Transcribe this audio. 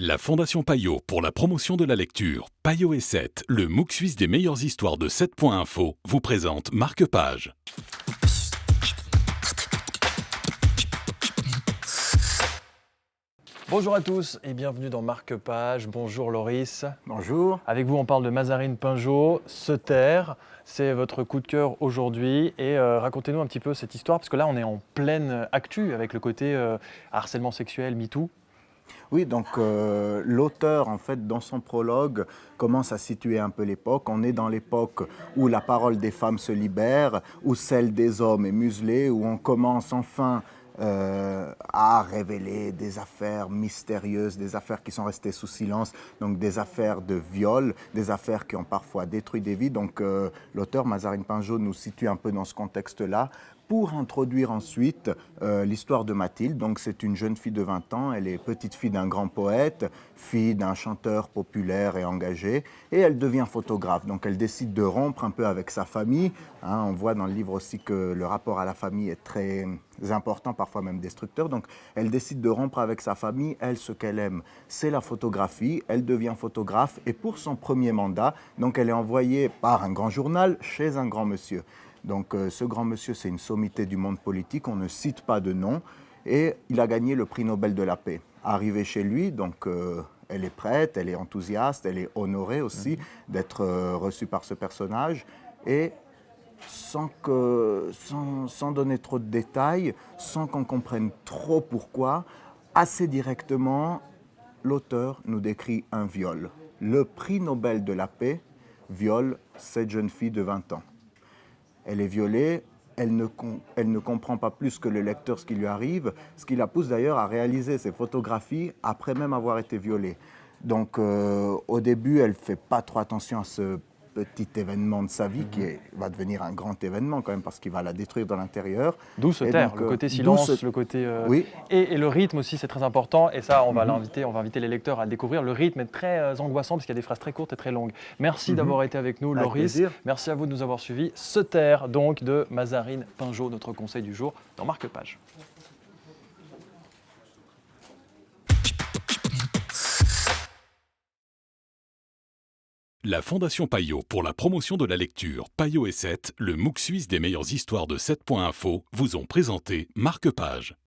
La Fondation Payot pour la promotion de la lecture, Payot et 7, le MOOC suisse des meilleures histoires de 7.info, vous présente Marque-Page. Bonjour à tous et bienvenue dans Marque-Page. Bonjour Loris. Bonjour. Avec vous, on parle de Mazarine Pinjot, Se taire. C'est votre coup de cœur aujourd'hui. Et racontez-nous un petit peu cette histoire, parce que là, on est en pleine actu avec le côté harcèlement sexuel, MeToo. Oui, donc l'auteur, en fait, dans son prologue, commence à situer un peu l'époque. On est dans l'époque où la parole des femmes se libère, où celle des hommes est muselée, où on commence enfin à révéler des affaires mystérieuses, des affaires qui sont restées sous silence, donc des affaires de viol, des affaires qui ont parfois détruit des vies. Donc l'auteur Mazarine Pinjot nous situe un peu dans ce contexte-là pour introduire ensuite l'histoire de Mathilde. Donc c'est une jeune fille de 20 ans, elle est petite fille d'un grand poète, fille d'un chanteur populaire et engagé, et elle devient photographe. Donc elle décide de rompre un peu avec sa famille. On voit dans le livre aussi que le rapport à la famille est très important, parfois même destructeur. Donc elle décide de rompre avec sa famille. Elle, ce qu'elle aime, c'est la photographie. Elle devient photographe et pour son premier mandat, donc elle est envoyée par un grand journal chez un grand monsieur. Donc ce grand monsieur, c'est une sommité du monde politique, on ne cite pas de nom, et il a gagné le prix Nobel de la paix. Arrivée chez lui, donc elle est prête, elle est enthousiaste, elle est honorée aussi d'être reçue par ce personnage, et sans donner trop de détails, sans qu'on comprenne trop pourquoi, assez directement, l'auteur nous décrit un viol. Le prix Nobel de la paix viole cette jeune fille de 20 ans. Elle est violée, elle ne comprend pas plus que le lecteur ce qui lui arrive, ce qui la pousse d'ailleurs à réaliser ses photographies après même avoir été violée. Donc au début, elle ne fait pas trop attention à ce petit événement de sa vie va devenir un grand événement quand même parce qu'il va la détruire de l'intérieur. D'où Se taire, le côté silence, le côté... Oui. Et le rythme aussi, c'est très important. Et ça, on va inviter les lecteurs à le découvrir. Le rythme est très angoissant parce qu'il y a des phrases très courtes et très longues. Merci d'avoir été avec nous, Loris. Plaisir. Merci à vous de nous avoir suivis. Se taire, donc, de Mazarine Pinjot, notre conseil du jour dans Marque-Page. La Fondation Payot pour la promotion de la lecture, Payot et 7, le MOOC suisse des meilleures histoires de 7.info, vous ont présenté Marque-Page.